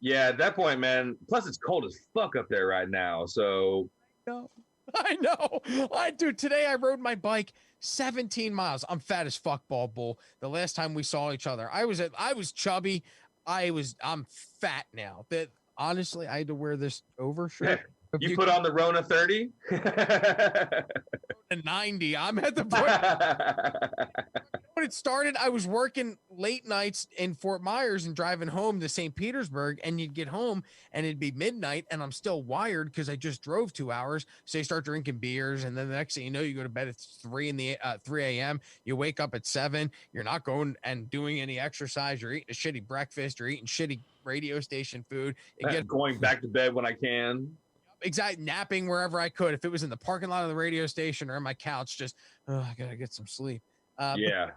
Yeah, at that point, man. Plus, it's cold as fuck up there right now. So No. I know. I do. Today I rode my bike 17 miles. I'm fat as fuck, bald bull. The last time we saw each other, I was chubby. I'm fat now. That honestly, I had to wear this overshirt. If you you put on the Rona 30. to 90, I'm at the point when it started. I was working late nights in Fort Myers and driving home to St. Petersburg, and you'd get home and it'd be midnight, and I'm still wired because I just drove 2 hours. So you start drinking beers, and then the next thing you know, you go to bed at 3 a.m. You wake up at 7. You're not going and doing any exercise. You're eating a shitty breakfast. You're eating shitty radio station food. It gets Going back to bed when I can. exact napping wherever I could. If it was in the parking lot of the radio station or on my couch, just I gotta get some sleep. But Yeah.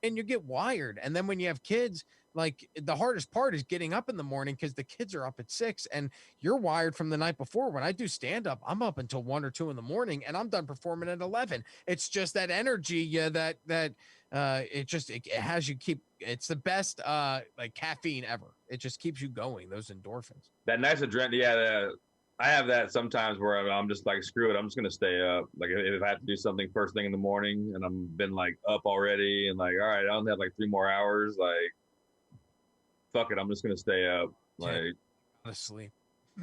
and you get wired. And then when you have kids, like the hardest part is getting up in the morning because the kids are up at 6 and you're wired from the night before. When I do stand up, I'm up until 1 or 2 in the morning and I'm done performing at 11. It's just that energy, it has you keep. It's the best like caffeine ever. It just keeps you going. Those endorphins. That nice adrenaline. Yeah. I have that sometimes where I'm just like, screw it. I'm just going to stay up. Like if I have to do something first thing in the morning and I'm been like up already and like, all right, I only have like 3 more hours. Like, fuck it. I'm just going to stay up. Like, to sleep.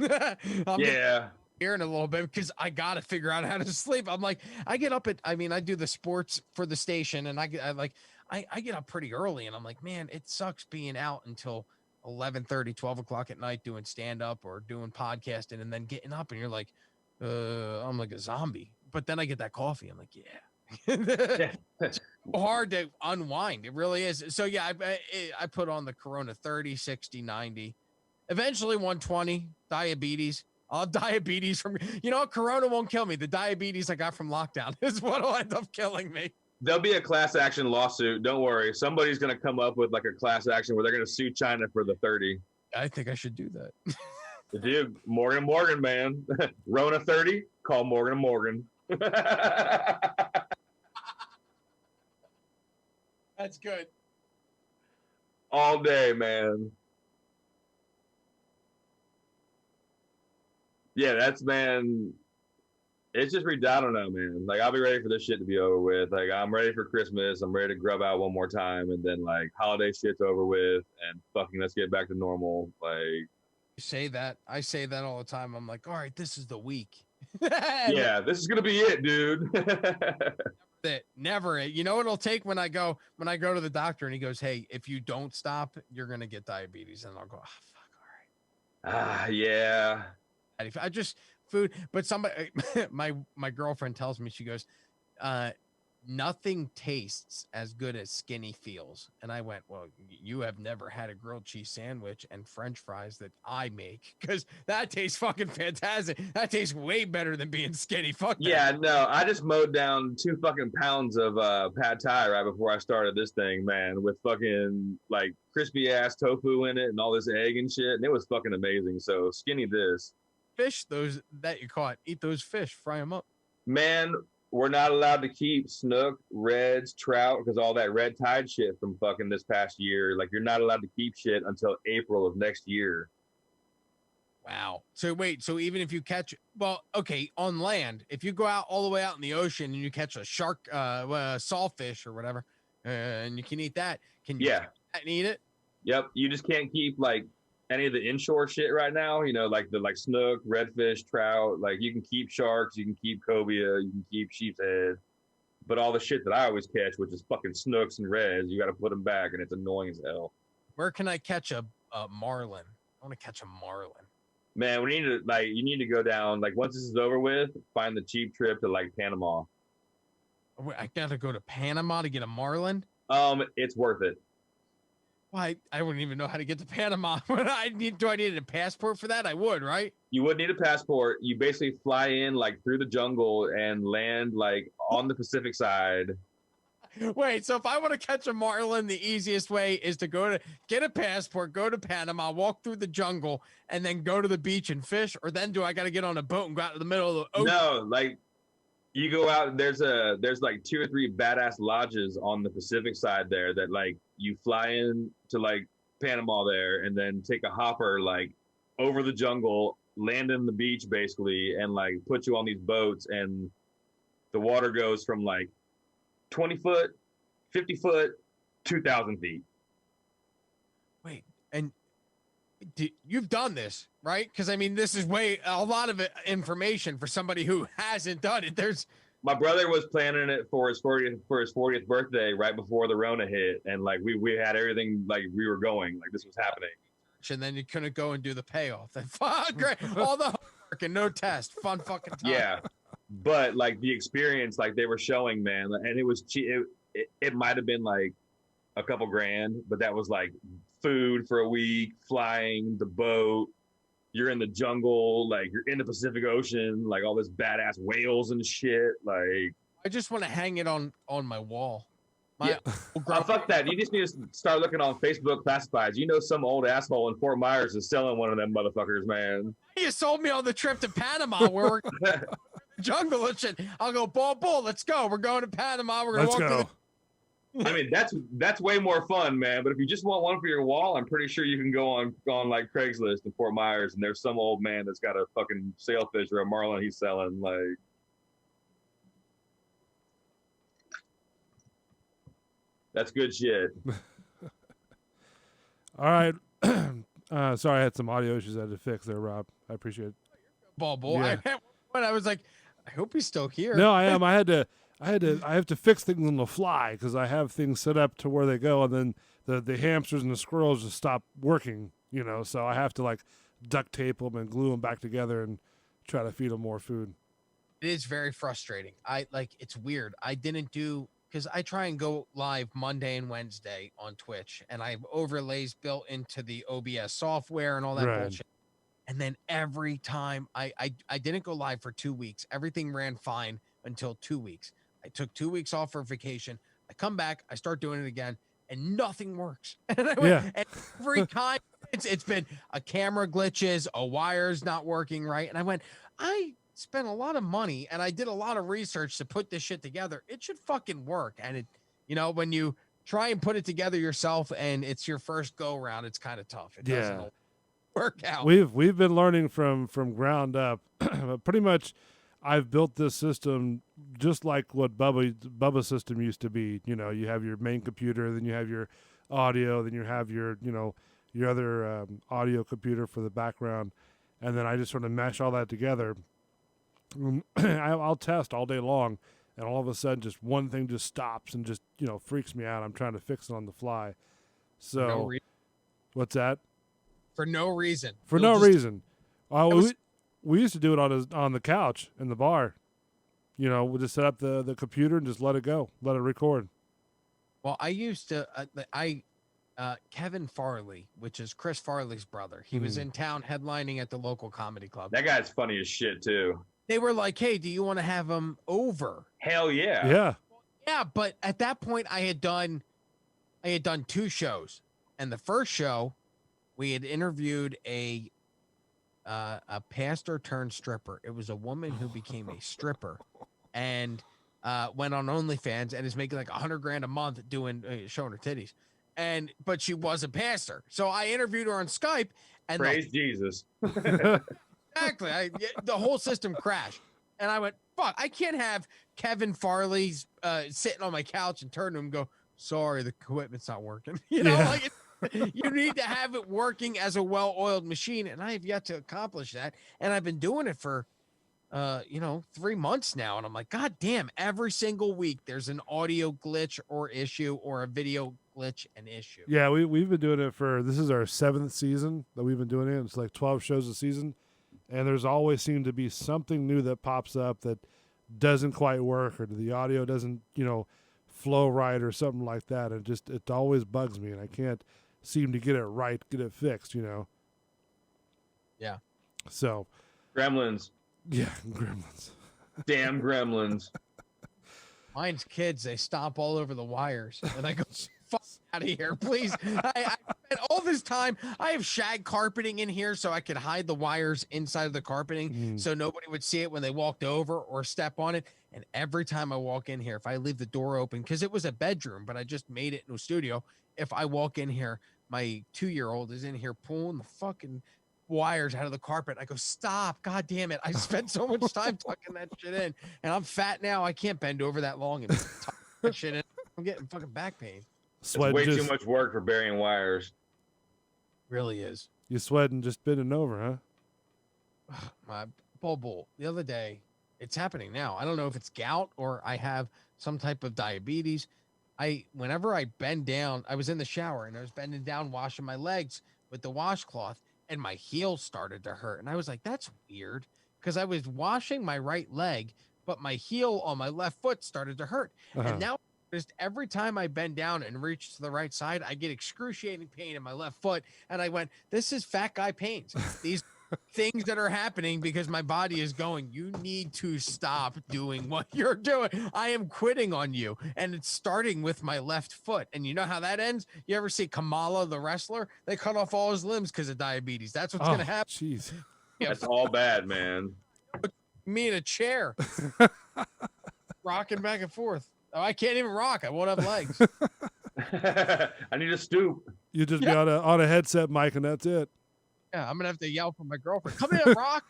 I'm yeah. hearing a little bit because I got to figure out how to sleep. I'm like, I get up at, I mean, I do the sports for the station and I get up pretty early and I'm like, man, it sucks being out until 11:30, 12 o'clock at night doing stand up or doing podcasting and then getting up and you're like, I'm like a zombie. But then I get that coffee. I'm like, yeah. It's hard to unwind. It really is. So yeah, I put on the Corona 30, 60, 90, eventually 120, diabetes. I'll have diabetes from, Corona won't kill me. The diabetes I got from lockdown is what'll end up killing me. There'll be a class action lawsuit. Don't worry. Somebody's going to come up with like a class action where they're going to sue China for the 30. I think I should do that. Dude, Morgan, man. Rona 30, call Morgan. That's good. All day, man. Yeah, man. It's just I don't know, man. Like I'll be ready for this shit to be over with. Like I'm ready for Christmas. I'm ready to grub out one more time, and then like holiday shit's over with, and fucking let's get back to normal. Like you say that, I say that all the time. I'm like, all right, this is the week. Yeah, this is gonna be it, dude. That never it. You know what it'll take when I go to the doctor and he goes, hey, if you don't stop, you're gonna get diabetes, and I'll go, oh, fuck, all right. Yeah. I just food, but somebody, my girlfriend tells me, she goes, nothing tastes as good as skinny feels. And I went, well, you have never had a grilled cheese sandwich and French fries that I make because that tastes fucking fantastic. That tastes way better than being skinny. Fuck that. Yeah, no, I just mowed down 2 fucking pounds of pad thai right before I started this thing, man, with fucking like crispy ass tofu in it and all this egg and shit. And it was fucking amazing. So skinny this. Fish, those that you caught, eat those fish, fry them up. Man, we're not allowed to keep snook, reds, trout, because all that red tide shit from fucking this past year. Like, you're not allowed to keep shit until April of next year. Wow. So wait, so even if you catch, well, okay, on land, if you go out all the way out in the ocean and you catch a shark, sawfish or whatever, and you can eat that, can you eat that and eat it? Yep. You just can't keep like any of the inshore shit right now, like the snook, redfish, trout. Like you can keep sharks, you can keep cobia, you can keep sheep's head, but all the shit that I always catch, which is fucking snooks and reds, you got to put them back, and it's annoying as hell. Where can I catch a marlin? I want to catch a marlin. Man, you need to go down, like once this is over with, find the cheap trip to like Panama. I gotta go to Panama to get a marlin. It's worth it. Well, I wouldn't even know how to get to Panama. Do I need a passport for that? I would, right? You would need a passport. You basically fly in like through the jungle and land like on the Pacific side. Wait, so if I want to catch a marlin, the easiest way is to get a passport, go to Panama, walk through the jungle, and then go to the beach and fish? Or then do I got to get on a boat and go out to the middle of the ocean? No, like you go out, there's like 2 or 3 badass lodges on the Pacific side there that like you fly in to like Panama there and then take a hopper like over the jungle, land in the beach basically, and like put you on these boats, and the water goes from like 20 foot, 50 foot, 2,000 feet. Wait, and you've done this, right? Because I mean, this is a lot of information for somebody who hasn't done it. My brother was planning it for his 40th birthday right before the Rona hit, and like we had everything, like we were going, like this was happening. And then you couldn't go and do the payoff. And great, all the homework and no test, fun fucking time. Yeah, but like the experience, like they were showing, man, and it was cheap. It might have been like a couple grand, but that was like food for a week, flying the boat. You're in the jungle, like you're in the Pacific Ocean, like all this badass whales and shit. Like I just want to hang it on my wall. Yeah. Fuck that. You just need to start looking on Facebook classifieds. You know, some old asshole in Fort Myers is selling one of them motherfuckers, man. You sold me on the trip to Panama where we're jungle and shit. I'll go, bull, let's go. We're going to Panama. We're going to walk to I mean, that's way more fun, man. But if you just want one for your wall, I'm pretty sure you can go on like Craigslist in Fort Myers, and there's some old man that's got a fucking sailfish or a marlin he's selling. Like, that's good shit. All right. Sorry, I had some audio issues I had to fix there, Rob. I appreciate it. Ball. Yeah. I was like, I hope he's still here. No, I am. I have to fix things on the fly because I have things set up to where they go, and then the hamsters and the squirrels just stop working, you know, so I have to like duct tape them and glue them back together and try to feed them more food. It is very frustrating. It's weird. I didn't do, because I try and go live Monday and Wednesday on Twitch, and I have overlays built into the OBS software and all that bullshit. And then every time I didn't go live for 2 weeks, everything ran fine until 2 weeks. I took 2 weeks off for vacation. I come back, I start doing it again, and nothing works. And I went, and every time it's been a camera glitches, a wire's not working right. And I went, I spent a lot of money and I did a lot of research to put this shit together. It should fucking work. And it, you know, when you try and put it together yourself and it's your first go round, it's kind of tough. It doesn't work out. We've been learning from ground up. Pretty much I've built this system just like what Bubba's system used to be. You know, you have your main computer, then you have your audio, then you have your, you know, your other audio computer for the background. And then I just sort of mesh all that together. I'll test all day long, and all of a sudden just one thing just stops and just, you know, freaks me out. I'm trying to fix it on the fly. So what's that? For no reason. For no reason. We used to do it on the couch in the bar. You know, we'll just set up the computer and just let it go, let it record. Well, I used to, Kevin Farley, which is Chris Farley's brother. He was in town headlining at the local comedy club. That guy's funny as shit too. They were like, hey, do you want to have him over? Hell yeah. Yeah. Yeah, but at that point I had done 2 shows. And the first show, we had interviewed a pastor turned stripper. It was a woman who became a stripper and went on OnlyFans and is making like $100,000 a month doing showing her titties. But she was a pastor. So I interviewed her on Skype and praise Jesus. Exactly. The whole system crashed. And I went, fuck, I can't have Kevin Farley's sitting on my couch and turn to him and go, sorry, the equipment's not working. You know, like you need to have it working as a well-oiled machine. And I have yet to accomplish that. And I've been doing it for, 3 months now. And I'm like, God damn, every single week there's an audio glitch or issue or a video glitch and issue. Yeah, we've been doing it this is our 7th season that we've been doing it. It's like 12 shows a season. And there's always seemed to be something new that pops up that doesn't quite work, or the audio doesn't, you know, flow right or something like that. It always bugs me, and I can't seem to get it right, get it fixed, you know? Yeah. So. Gremlins. Yeah, gremlins. Damn gremlins. Mine's kids, they stomp all over the wires. And I go, fuck out of here, please. I spent all this time. I have shag carpeting in here so I could hide the wires inside of the carpeting so nobody would see it when they walked over or step on it. And every time I walk in here, if I leave the door open, because it was a bedroom, but I just made it into a studio. If I walk in here, my 2-year-old is in here pulling the fucking wires out of the carpet. I go, stop, god damn it. I spent so much time tucking that shit in, and I'm fat now. I can't bend over that long and tuck that shit in. I'm getting fucking back pain. It's way too much work for burying wires. Really is. You sweating just bending over, huh? My bull. The other day, it's happening now. I don't know if it's gout or I have some type of diabetes. Whenever I bend down, I was in the shower and I was bending down, washing my legs with the washcloth, and my heel started to hurt. And I was like, that's weird, because I was washing my right leg, but my heel on my left foot started to hurt. And now just every time I bend down and reach to the right side, I get excruciating pain in my left foot. And I went, this is fat guy pains. These things that are happening because my body is going, you need to stop doing what you're doing. I am quitting on you. And it's starting with my left foot. And you know how that ends? You ever see Kamala, the wrestler? They cut off all his limbs because of diabetes. That's what's going to happen. Jeez. That's all bad, man. Me in a chair, rocking back and forth. Oh, I can't even rock. I won't have legs. I need to stoop. You just be on a headset mic and that's it. Yeah, I'm gonna have to yell for my girlfriend. Come in, Rock.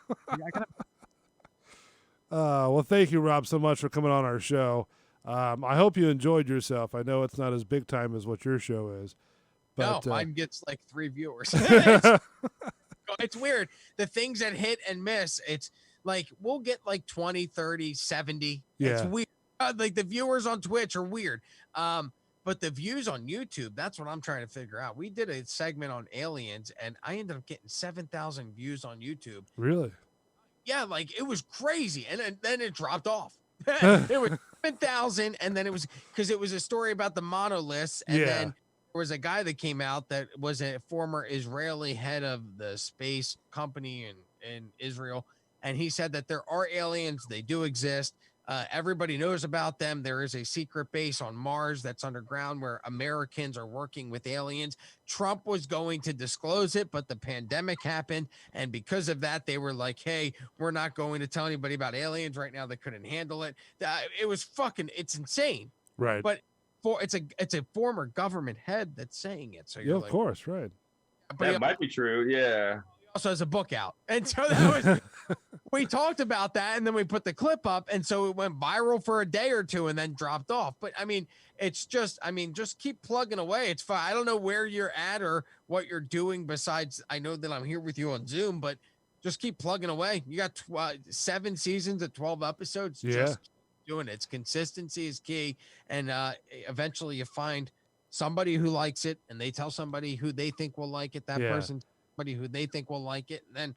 Well, thank you, Rob, so much for coming on our show. I hope you enjoyed yourself. I know it's not as big time as what your show is. But, no, mine gets like 3 viewers. It's weird. The things that hit and miss, it's like we'll get like 20, 30, 70. Yeah. It's weird. Like the viewers on Twitch are weird. But the views on YouTube, that's what I'm trying to figure out. We did a segment on aliens, and I ended up getting 7,000 views on YouTube. Really? Yeah, like it was crazy. And then it dropped off. It was 7,000, and then it was because it was a story about the monoliths. And then there was a guy that came out that was a former Israeli head of the space company in Israel. And he said that there are aliens, they do exist. Everybody knows about them. There is a secret base on Mars that's underground where Americans are working with aliens. Trump was going to disclose it, but the pandemic happened. And because of that, they were like, hey, we're not going to tell anybody about aliens right now. They couldn't handle it. It was it's insane. Right. But it's a former government head that's saying it. So you're of course, right. That might be true. Yeah. Also has a book out. And so that was we talked about that, and then we put the clip up, and so it went viral for a day or two and then dropped off. But I mean, it's just keep plugging away. It's fine. I don't know where you're at or what you're doing besides I know that I'm here with you on Zoom, but just keep plugging away. You got 7 seasons of 12 episodes. Just keep doing it. It's consistency is key, and eventually you find somebody who likes it, and they tell somebody who they think will like it. That person, somebody who they think will like it, and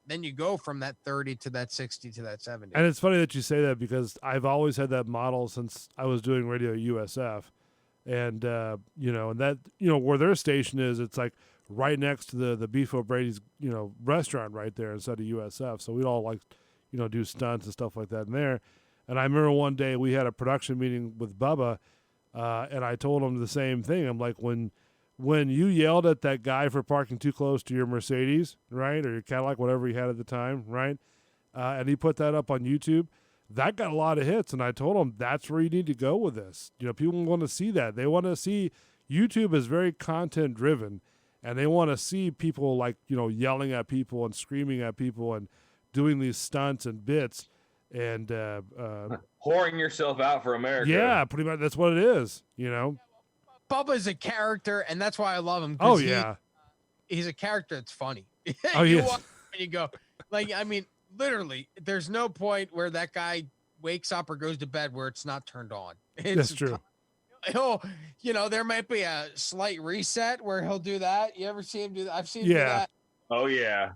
then you go from that 30 to that 60 to that 70. And it's funny that you say that because I've always had that model since I was doing radio USF, and and that where their station is, it's like right next to the Beef O'Brady's restaurant right there instead of USF. So we'd all do stunts and stuff like that in there. And I remember one day we had a production meeting with Bubba, and I told him the same thing. I'm like, when you yelled at that guy for parking too close to your Mercedes, right, or your Cadillac, whatever he had at the time, right, and he put that up on YouTube, that got a lot of hits. And I told him that's where you need to go with this. People want to see that. They want to see YouTube is very content driven, and they want to see people yelling at people and screaming at people and doing these stunts and bits and whoring yourself out for America. Yeah, pretty much. That's what it is. Bubba's a character, and that's why I love him. Oh yeah, he's a character that's funny. You watch and you go, literally, there's no point where that guy wakes up or goes to bed where it's not turned on. That's true. There might be a slight reset where he'll do that. You ever see him do that? I've seen him do that. Oh yeah.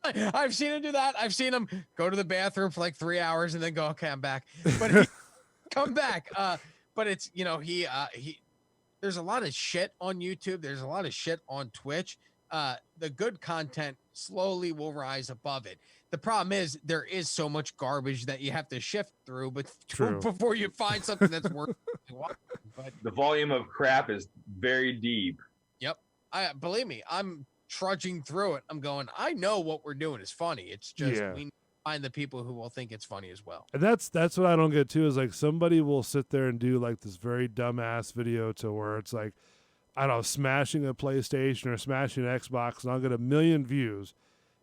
I've seen him do that. I've seen him go to the bathroom for like 3 hours and then go, okay, I'm back. But he come back. But it's he there's a lot of shit on YouTube. There's a lot of shit on Twitch. The good content slowly will rise above it. The problem is there is so much garbage that you have to shift through, before you find something that's worth watching. But the volume of crap is very deep. Yep. Believe me, I'm trudging through it. I'm going, I know what we're doing is funny. It's just we find the people who will think it's funny as well. And that's what I don't get too, is like somebody will sit there and do like this very dumbass video to where it's like, I don't know, smashing a PlayStation or smashing an Xbox, and I'll get 1 million views.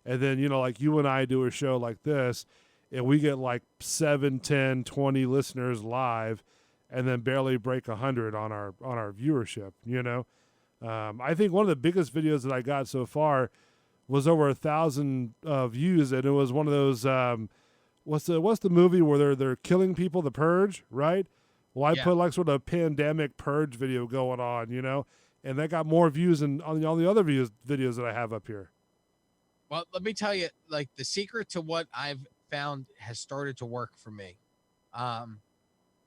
And then, you know, like you and I do a show like this, and we get like 7, 10, 20 listeners live, and then barely break 100 on our viewership. You know, I think one of the biggest videos that I got so far was over 1,000 views, and it was one of those. What's the movie where they're killing people? The Purge, right? Well, I put like sort of a pandemic purge video going on, you know, and that got more views than on the other videos that I have up here. Well, let me tell you, like the secret to what I've found has started to work for me.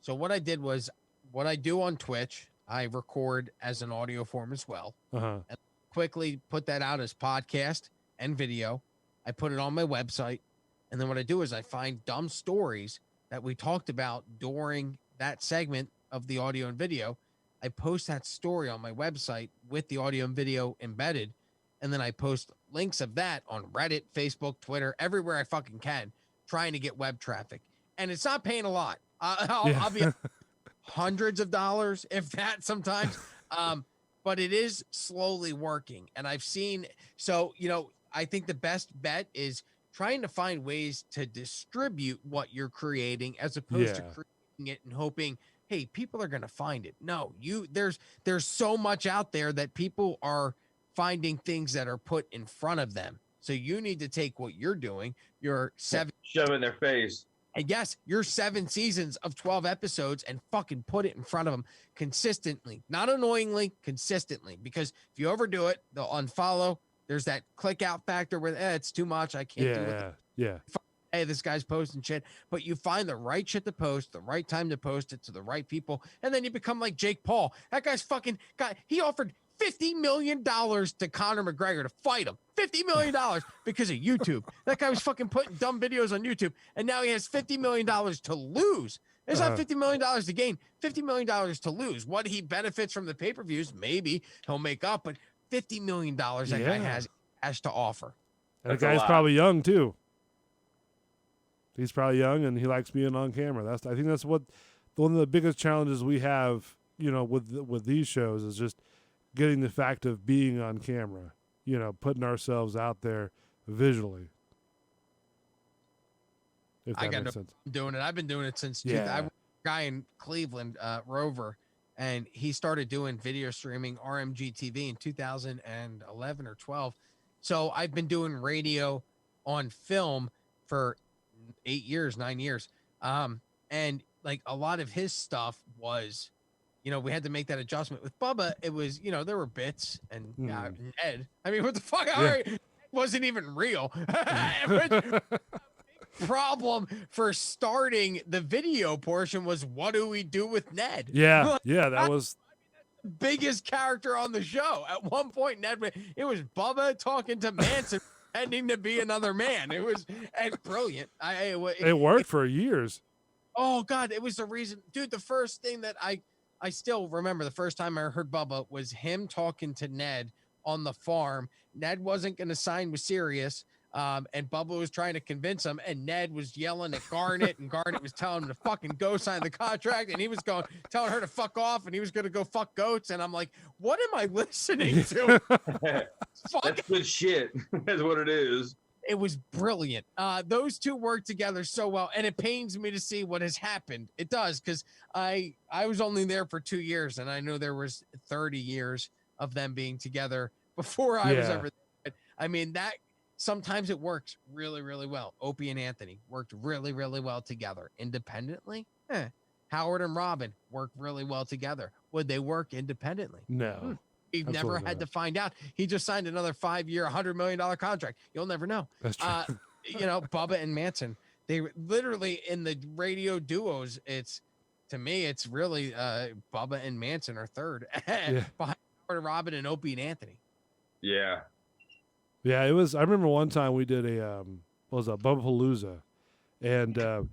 So what I did was what I do on Twitch, I record as an audio form as well, and quickly put that out as podcast and video. I put it on my website, and then what I do is I find dumb stories that we talked about during that segment of the audio and video. I post that story on my website with the audio and video embedded, and then I post links of that on Reddit, Facebook, Twitter, everywhere I fucking can, trying to get web traffic. And it's not paying a lot. I'll be hundreds of dollars, if that sometimes. But it is slowly working. And I've seen, so, you know, I think the best bet is trying to find ways to distribute what you're creating as opposed to creating it and hoping, hey, people are going to find it. No, there's so much out there that people are finding things that are put in front of them. So you need to take what you're doing, your shove it in their face. And yes, your 7 seasons of 12 episodes and fucking put it in front of them consistently, not annoyingly, consistently. Because if you overdo it, they'll unfollow. There's that click out factor where it's too much. I can't do it. Yeah. Hey, this guy's posting shit. But you find the right shit to post, the right time to post it to the right people. And then you become like Jake Paul. That guy's fucking guy. He offered $50 million to Conor McGregor to fight him. $50 million because of YouTube. That guy was fucking putting dumb videos on YouTube, and now he has $50 million to lose. It's not $50 million to gain, $50 million to lose. What he benefits from the pay-per-views, maybe he'll make up, but $50 million that guy has to offer. And the guy's probably young too. He's probably young, and he likes being on camera. I think that's what one of the biggest challenges we have, you know, with these shows is just getting the fact of being on camera, you know, putting ourselves out there visually. If that makes sense. Doing it. I've been doing it since I was a guy in Cleveland, Rover, and he started doing video streaming RMG TV in 2011 or 12. So I've been doing radio on film for 9 years. And like a lot of his stuff was, you know, we had to make that adjustment with Bubba. It was, you know, there were bits and Ed. I mean, what the fuck? It wasn't even real. Problem for starting the video portion was, what do we do with Ned? That was the biggest character on the show. At one point, it was Bubba talking to Manson, pretending to be another man. It was brilliant. It worked for years. Oh God, it was the reason, dude. The first thing that I still remember, the first time I heard Bubba was him talking to Ned on the farm. Ned wasn't going to sign with Sirius. And Bubba was trying to convince him, and Ned was yelling at Garnet, and Garnet was telling him to fucking go sign the contract, and he was telling her to fuck off, and he was going to go fuck goats. And I'm like, what am I listening to? That's good shit. That's what it is. It was brilliant. Those two worked together so well, and it pains me to see what has happened. It does, because I was only there for 2 years, and I know there was 30 years of them being together before I was ever there. I mean, that sometimes it works really, really well. Opie and Anthony worked really, really well together. Independently, Howard and Robin worked really well together. Would they work independently? No. We've never had to find out. He just signed another 5-year, $100 million contract. You'll never know. That's true. You know, Bubba and Manson, they literally in the radio duos, to me, it's really Bubba and Manson are third behind Howard and Robin and Opie and Anthony. Yeah. Yeah, it was. I remember one time we did a Bubba-palooza, and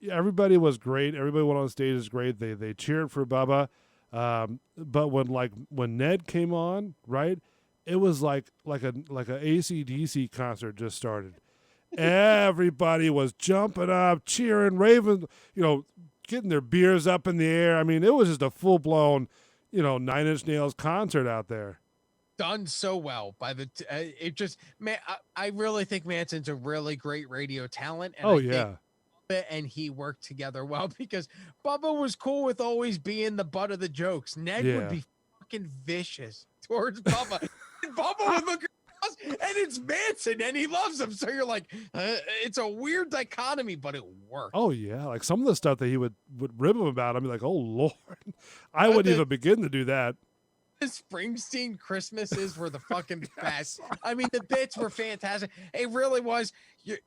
everybody was great. Everybody went on stage is great. They cheered for Bubba, but when Ned came on, right, it was like a AC/DC concert just started. Everybody was jumping up, cheering, raving, you know, getting their beers up in the air. I mean, it was just a full blown, you know, 9 Inch Nails concert out there. done so well by it just man. I really think Manson's a really great radio talent, and Oh I think yeah. Bubba and he worked together well because Bubba was cool with always being the butt of the jokes. Ned would Yeah. be fucking vicious towards Bubba. And Bubba would look across, and it's Manson, and he loves him. So you're like, it's a weird dichotomy, but it worked. Oh yeah. Like some of the stuff that he would rib him about, I'd be like, oh Lord, I wouldn't even begin to do that. The Springsteen Christmases were the fucking best. I mean, the bits were fantastic. It really was.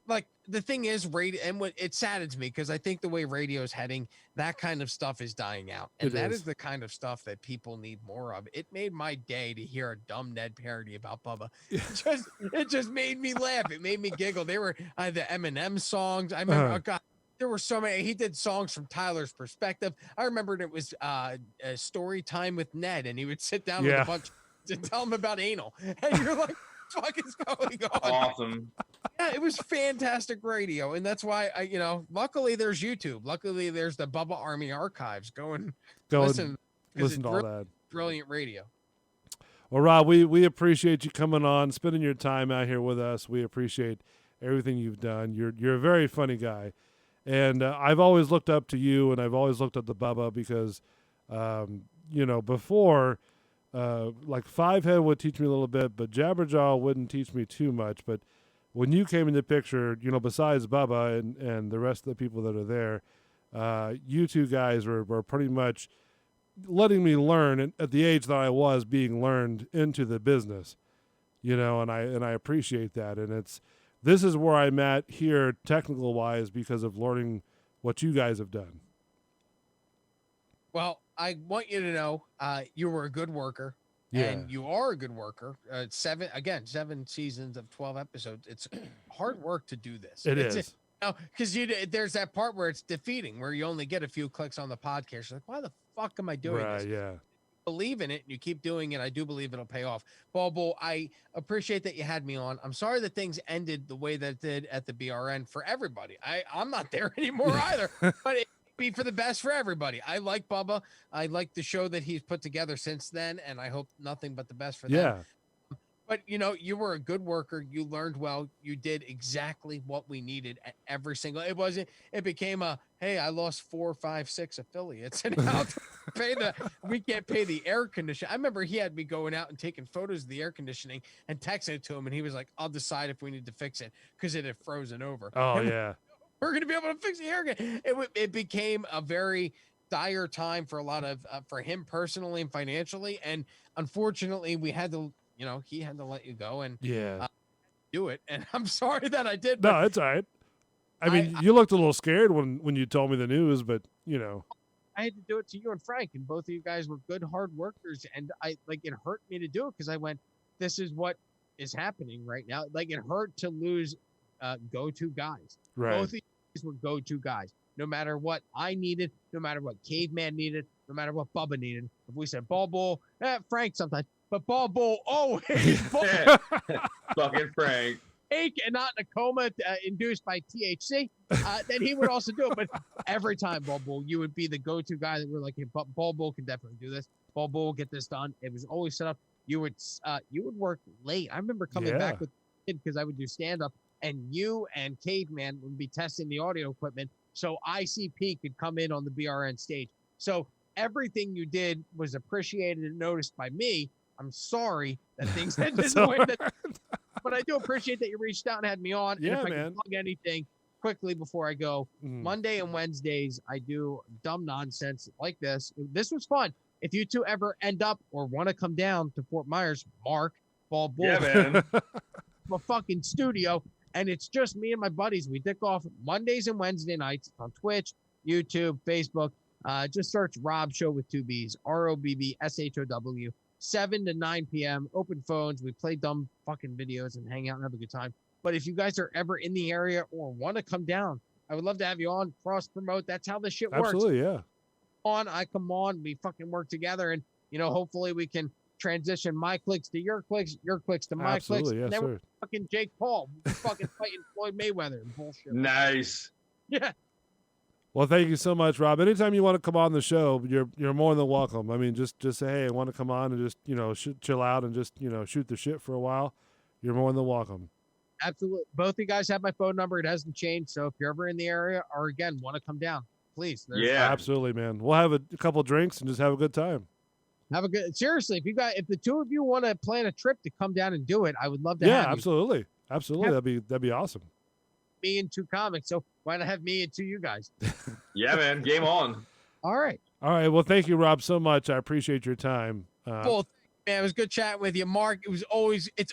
Like the thing is, radio, and what it saddens me because I think the way radio is heading, that kind of stuff is dying out, and that is the kind of stuff that people need more of. It made my day to hear a dumb Ned parody about Bubba. It just made me laugh. It made me giggle. They were the Eminem songs. I remember. God, there were so many. He did songs from Tyler's perspective. I remembered it was a story time with Ned, and he would sit down with a bunch to tell him about anal. And you're like, what the fuck is going on? Awesome. Yeah, it was fantastic radio. And that's why luckily there's YouTube. Luckily there's the Bubba Army archives. Go listen to all that. Brilliant radio. Well, Rob, we appreciate you coming on, spending your time out here with us. We appreciate everything you've done. You're a very funny guy. And I've always looked up to you, and I've always looked up to Bubba because, before, like Fivehead would teach me a little bit, but Jabberjaw wouldn't teach me too much. But when you came in the picture, besides Bubba and the rest of the people that are there, you two guys were pretty much letting me learn at the age that I was being learned into the business, and I appreciate that. And this is where I'm at here, technical wise, because of learning what you guys have done. Well, I want you to know you were a good worker, and you are a good worker. 7 seasons of 12 episodes. It's hard work to do this. It is. Because there's that part where it's defeating, where you only get a few clicks on the podcast. You're like, why the fuck am I doing this? Yeah. Believe in it and you keep doing it. I do believe it'll pay off. Bobo, I appreciate that you had me on. I'm sorry that things ended the way that it did at the BRN for everybody. I'm not there anymore either, but it be for the best for everybody. I like Bubba. I like the show that he's put together since then, and I hope nothing but the best for them. But you were a good worker. You learned well. You did exactly what we needed at every single. It became a, hey, I lost 4, 5, 6 affiliates, and now we can't pay the air conditioning. I remember he had me going out and taking photos of the air conditioning and texting it to him, and he was like, "I'll decide if we need to fix it because it had frozen over." Oh yeah, we're gonna be able to fix the air conditioning. It became a very dire time for a lot of for him personally and financially, and unfortunately, we had to. He had to let you go and do it. And I'm sorry that I did. No, it's all right. I mean, you looked a little scared when you told me the news, but I had to do it to you and Frank, and both of you guys were good, hard workers. And it hurt me to do it because I went, this is what is happening right now. Like, it hurt to lose go-to guys. Right. Both of you guys were go-to guys. No matter what I needed, no matter what Caveman needed, no matter what Bubba needed. If we said Ball Bull, Frank sometimes. But Ball Bull always fucking Frank. And not in a coma induced by THC, then he would also do it. But every time, Ball Bull, you would be the go-to guy that we're like, hey, Ball Bull can definitely do this. Ball Bull will get this done. It was always set up. You would work late. I remember coming back with kid because I would do stand-up, and you and Caveman would be testing the audio equipment so ICP could come in on the BRN stage. So everything you did was appreciated and noticed by me. I'm sorry that things ended the way that, but I do appreciate that you reached out and had me on. Yeah, and if man. I can plug anything quickly before I go, Monday and Wednesdays, I do dumb nonsense like this. This was fun. If you two ever end up or want to come down to Fort Myers, Mark, Ball Bull, man. a fucking studio, and it's just me and my buddies. We dick off Mondays and Wednesday nights on Twitch, YouTube, Facebook. Just search Rob Show with 2 B's, ROBBSHOW. 7 to 9 p.m. Open phones. We play dumb fucking videos and hang out and have a good time. But if you guys are ever in the area or want to come down, I would love to have you on, cross promote. That's how this shit works. Absolutely, yeah. I come on, we fucking work together, and hopefully we can transition my clicks to your clicks to my clicks. Yes, and then sir. we're fucking Jake Paul, we're fucking fighting Floyd Mayweather and bullshit. Nice. Yeah. Well, thank you so much, Rob. Anytime you want to come on the show, you're more than welcome. I mean, just say, hey, I want to come on and just chill out and just shoot the shit for a while. You're more than welcome. Absolutely. Both of you guys have my phone number. It hasn't changed. So if you're ever in the area or again want to come down, please. Yeah, absolutely, man. We'll have a couple drinks and just have a good time. Have a good. Seriously, if the two of you want to plan a trip to come down and do it, I would love to. Yeah, have absolutely, you. absolutely. That'd be awesome. Me and two comics. So why not have me and two you guys? Yeah, man. Game on. All right. Well, thank you, Rob, so much. I appreciate your time. Well, man, it was good chatting with you, Mark. It's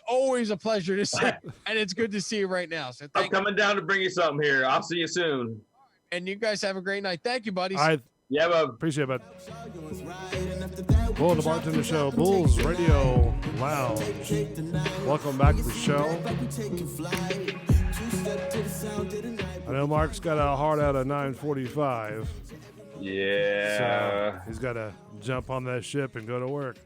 always a pleasure to see, and it's good to see you right now. So I'm coming down to bring you something here. I'll see you soon. And you guys have a great night. Thank you, buddies. Yeah, bub. Appreciate it, bud. Bull and the Bartender Show, Bulls Radio Lounge. Welcome back to the show. I know Mark's got a hard out at 9:45. Yeah. So he's got to jump on that ship and go to work.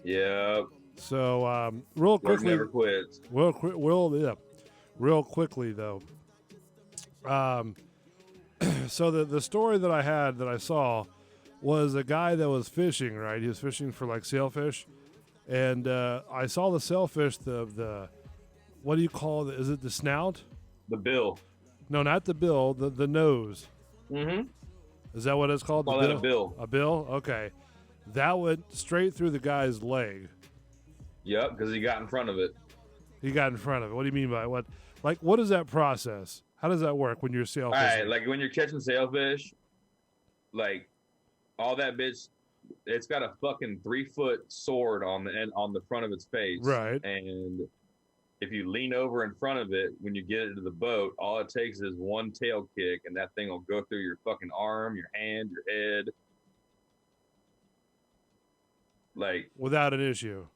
Yep. So real quickly, never quits. Real quickly though. So the story that I saw was a guy that was fishing, right? He was fishing for like sailfish, and I saw the sailfish. The what do you call it? Is it the snout? The bill. No, not the bill. The nose. Mm-hmm. Is that what it's called? Call that a bill. A bill? Okay. That went straight through the guy's leg. Yep, because he got in front of it. He got in front of it. What do you mean by what? Like, what is that process? How does that work when you're sailfishing? All right, like when you're catching sailfish, like all that bitch, it's got a fucking 3-foot sword on the end, on the front of its face. Right. And if you lean over in front of it when you get into the boat, all it takes is one tail kick, and that thing will go through your fucking arm, your hand, your head. Like without an issue.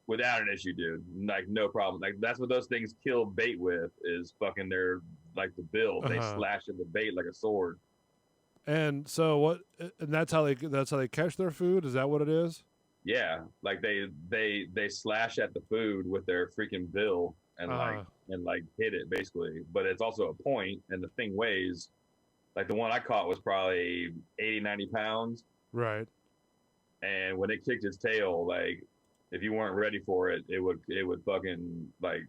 Without an issue, dude. Like no problem. Like that's what those things kill bait with is fucking their like the bill. They slash at the bait like a sword. And so what? And that's how they catch their food. Is that what it is? Yeah, like they slash at the food with their freaking bill and like hit it basically. But it's also a point, and the thing weighs. Like the one I caught was probably 80, 90 pounds. Right. And when it kicked its tail, like if you weren't ready for it, it would fucking like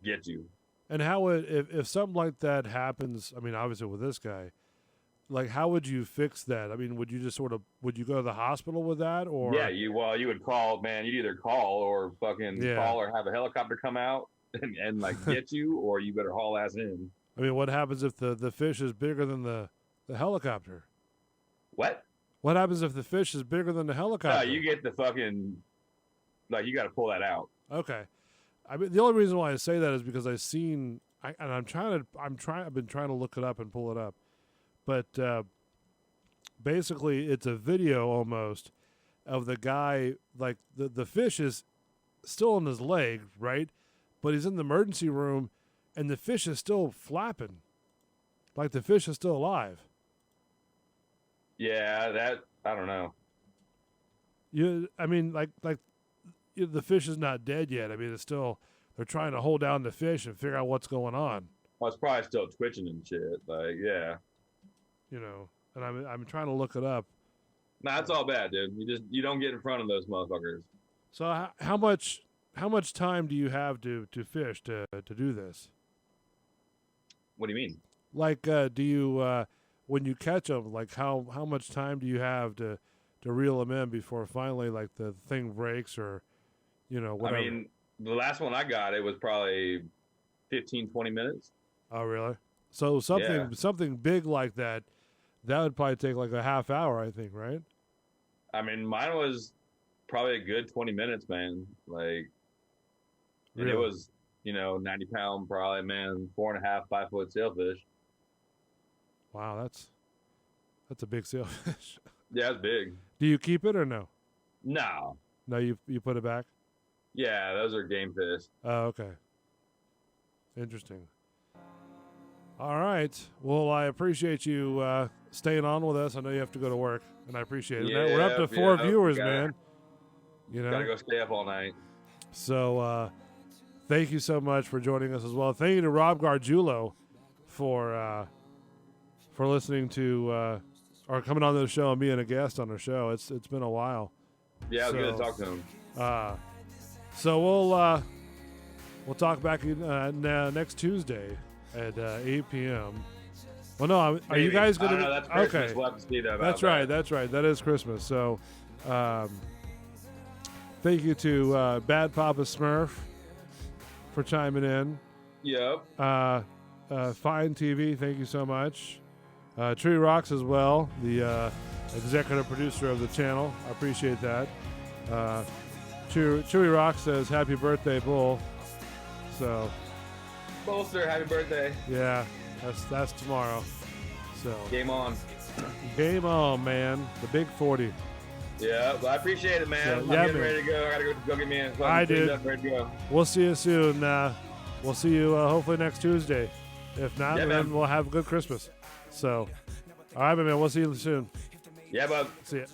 get you. And how would if something like that happens? I mean, obviously with this guy, like how would you fix that? I mean, would you just would you go to the hospital with that, or you would call, man. You'd either call or fucking call or have a helicopter come out and like get you, or you better haul ass in. I mean, what happens if the fish is bigger than the helicopter? What? What happens if the fish is bigger than the helicopter? You get the fucking, like, you got to pull that out. Okay. I mean, the only reason why I say that is because I've been trying to look it up and pull it up. But basically, it's a video almost of the guy, like, the fish is still in his leg, right? But he's in the emergency room, and the fish is still flapping. Like, the fish is still alive. Yeah, that I don't know. I mean, the fish is not dead yet. I mean, it's still they're trying to hold down the fish and figure out what's going on. Well, it's probably still twitching and shit. Like, yeah. And I'm trying to look it up. Nah, it's all bad, dude. You don't get in front of those motherfuckers. So how much time do you have to fish to do this? What do you mean? Like, do you when you catch them, like how much time do you have to reel them in before finally like the thing breaks or, whatever? I mean, the last one I got, it was probably 15, 20 minutes. Oh, really? So something big like that would probably take like a half hour, I think, right? I mean, mine was probably a good 20 minutes, man. Like, and really? It was, 90 pound, probably, man, 4.5, 5 foot sailfish. Wow, that's a big sailfish. Yeah, it's big. Do you keep it or no? No. No, you put it back? Yeah, those are game fish. Oh, okay. Interesting. All right. Well, I appreciate you staying on with us. I know you have to go to work, and I appreciate it. Yeah, We're up to 4 viewers, man. Gotta go stay up all night. So thank you so much for joining us as well. Thank you to Rob Garguilo for for listening to or coming on the show and being a guest on the show. It's been a while. Yeah, it was good to talk to him. So we'll talk back next Tuesday at 8 p.m. Well, no, are you guys going to? That's Christmas. Okay, We'll have to see that. that's right. That's right. That is Christmas. So, thank you to Bad Papa Smurf for chiming in. Yep. Fine TV, thank you so much. Tree Rocks as well, the executive producer of the channel. I appreciate that. Chewy Rock says, happy birthday, Bull. So, Bolster, happy birthday. Yeah, that's tomorrow. So game on. Game on, man. The big 40. Yeah, well, I appreciate it, man. So, I'm yeah, getting man. ready to go. I gotta go get me in. I did. Ready to go. We'll see you soon. We'll see you hopefully next Tuesday. If not, Yeah, then man. we'll have a good Christmas. So, all right, my man. We'll see you soon. Yeah, bud. See ya.